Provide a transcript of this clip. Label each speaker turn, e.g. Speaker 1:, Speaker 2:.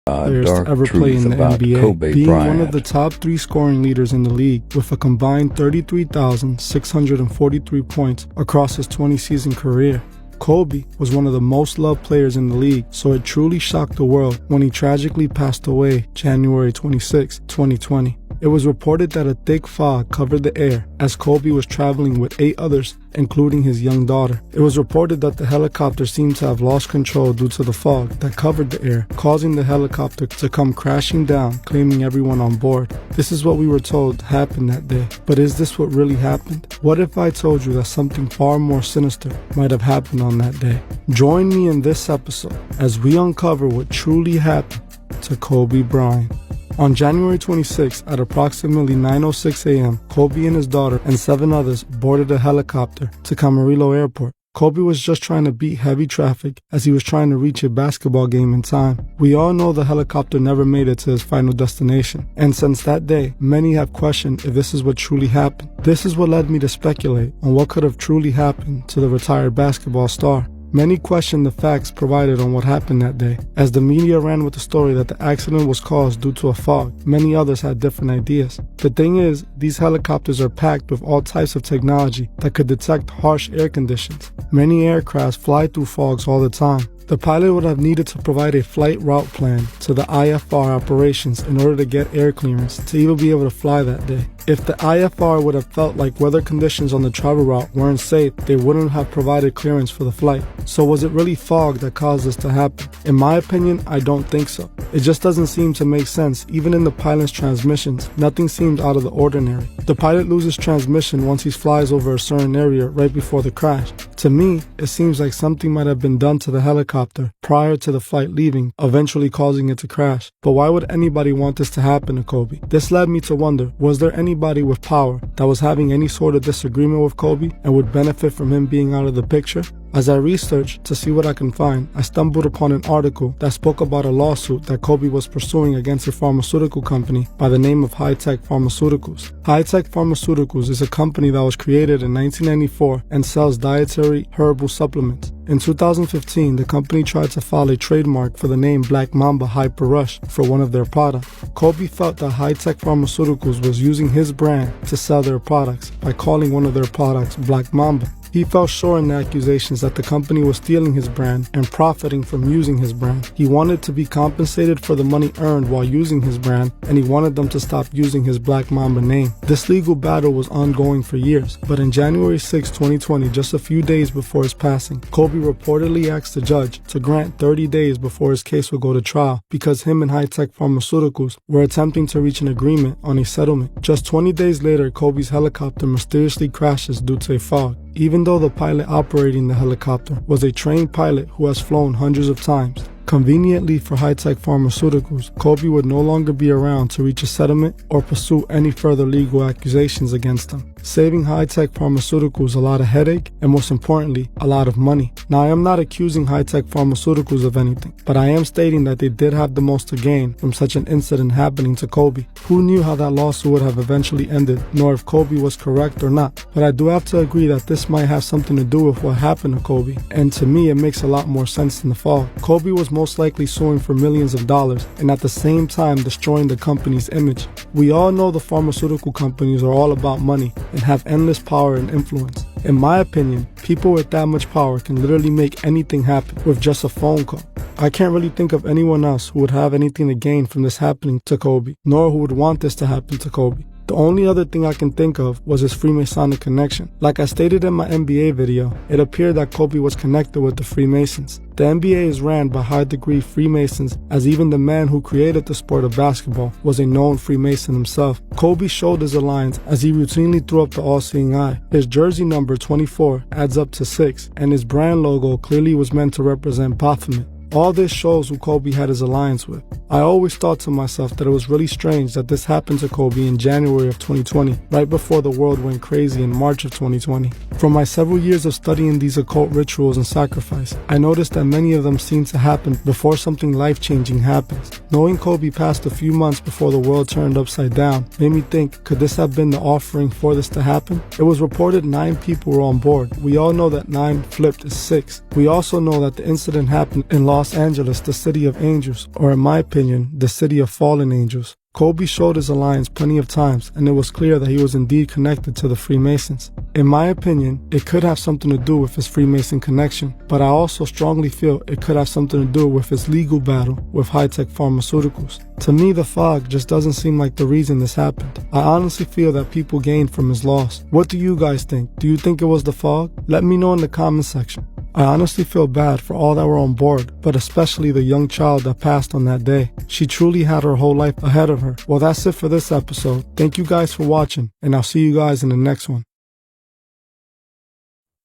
Speaker 1: players to ever play in the NBA, being
Speaker 2: Bryant.
Speaker 1: one of the top 3 scoring leaders in the league with a combined 33,643 points across his 20-season career. Kobe was one of the most loved players in the league, so it truly shocked the world when he tragically passed away January 26, 2020. It was reported that a thick fog covered the air as Kobe was traveling with 8 others, including his young daughter. It was reported that the helicopter seemed to have lost control due to the fog that covered the air, causing the helicopter to come crashing down, claiming everyone on board. This is what we were told happened that day. But is this what really happened? What if I told you that something far more sinister might have happened on that day? Join me in this episode as we uncover what truly happened to Kobe Bryant. On January 26 at approximately 9:06 a.m., Kobe and his daughter and 7 others boarded a helicopter to Camarillo Airport. Kobe was just trying to beat heavy traffic as he was trying to reach a basketball game in time. We all know the helicopter never made it to his final destination, and since that day, many have questioned if this is what truly happened. This is what led me to speculate on what could have truly happened to the retired basketball star. Many questioned the facts provided on what happened that day. As the media ran with the story that the accident was caused due to a fog, many others had different ideas. The thing is, these helicopters are packed with all types of technology that could detect harsh air conditions. Many aircrafts fly through fogs all the time. The pilot would have needed to provide a flight route plan to the IFR operations in order to get air clearance to even be able to fly that day. If the IFR would have felt like weather conditions on the travel route weren't safe, they wouldn't have provided clearance for the flight. So was it really fog that caused this to happen? In my opinion, I don't think so. It just doesn't seem to make sense. Even in the pilot's transmissions, nothing seemed out of the ordinary. The pilot loses transmission once he flies over a certain area right before the crash. To me, it seems like something might have been done to the helicopter prior to the flight leaving, eventually causing it to crash. But why would anybody want this to happen to Kobe? This led me to wonder, was there anybody with power that was having any sort of disagreement with Kobe and would benefit from him being out of the picture? As I researched to see what I can find, I stumbled upon an article that spoke about a lawsuit that Kobe was pursuing against a pharmaceutical company by the name of High-Tech Pharmaceuticals. High-Tech Pharmaceuticals is a company that was created in 1994 and sells dietary herbal supplements. In 2015, the company tried to file a trademark for the name Black Mamba Hyper Rush for one of their products. Kobe felt that High-Tech Pharmaceuticals was using his brand to sell their products by calling one of their products Black Mamba. He fell sure in the accusations that the company was stealing his brand and profiting from using his brand. He wanted to be compensated for the money earned while using his brand, and he wanted them to stop using his Black Mamba name. This legal battle was ongoing for years, but in January 6, 2020, just a few days before his passing, Kobe reportedly asked the judge to grant 30 days before his case would go to trial because him and High-Tech Pharmaceuticals were attempting to reach an agreement on a settlement. Just 20 days later, Kobe's helicopter mysteriously crashes due to a fog. Even though the pilot operating the helicopter was a trained pilot who has flown hundreds of times. Conveniently for High-Tech Pharmaceuticals, Kobe would no longer be around to reach a settlement or pursue any further legal accusations against him, saving High-Tech Pharmaceuticals a lot of headache and, most importantly, a lot of money. Now, I am not accusing High-Tech Pharmaceuticals of anything, but I am stating that they did have the most to gain from such an incident happening to Kobe. Who knew how that lawsuit would have eventually ended, nor if Kobe was correct or not? But I do have to agree that this might have something to do with what happened to Kobe, and to me it makes a lot more sense than the fall. Kobe was most likely suing for millions of dollars and at the same time destroying the company's image. We all know the pharmaceutical companies are all about money and have endless power and influence. In my opinion, people with that much power can literally make anything happen with just a phone call. I can't really think of anyone else who would have anything to gain from this happening to Kobe, nor who would want this to happen to Kobe. The only other thing I can think of was his Freemasonic connection. Like I stated in my NBA video, it appeared that Kobe was connected with the Freemasons. The NBA is ran by high-degree Freemasons, as even the man who created the sport of basketball was a known Freemason himself. Kobe showed his alliance as he routinely threw up the all-seeing eye. His jersey number 24 adds up to 6, and his brand logo clearly was meant to represent Baphomet. All this shows who Kobe had his alliance with. I always thought to myself that it was really strange that this happened to Kobe in January of 2020, right before the world went crazy in March of 2020. From my several years of studying these occult rituals and sacrifice, I noticed that many of them seem to happen before something life-changing happens. Knowing Kobe passed a few months before the world turned upside down made me think, could this have been the offering for this to happen? It was reported 9 people were on board. We all know that 9 flipped is 6. We also know that the incident happened in Los Los Angeles the city of angels, or in my opinion, the city of fallen angels. Kobe showed his alliance plenty of times, and it was clear that he was indeed connected to the Freemasons. In my opinion, it could have something to do with his Freemason connection, but I also strongly feel it could have something to do with his legal battle with high-tech pharmaceuticals. To me, the fog just doesn't seem like the reason this happened. I honestly feel that people gained from his loss. What do you guys think? Do you think it was the fog? Let me know in the comment section. I honestly feel bad for all that were on board, but especially the young child that passed on that day. She truly had her whole life ahead of her. Well, that's it for this episode. Thank you guys for watching, and I'll see you guys in the next one.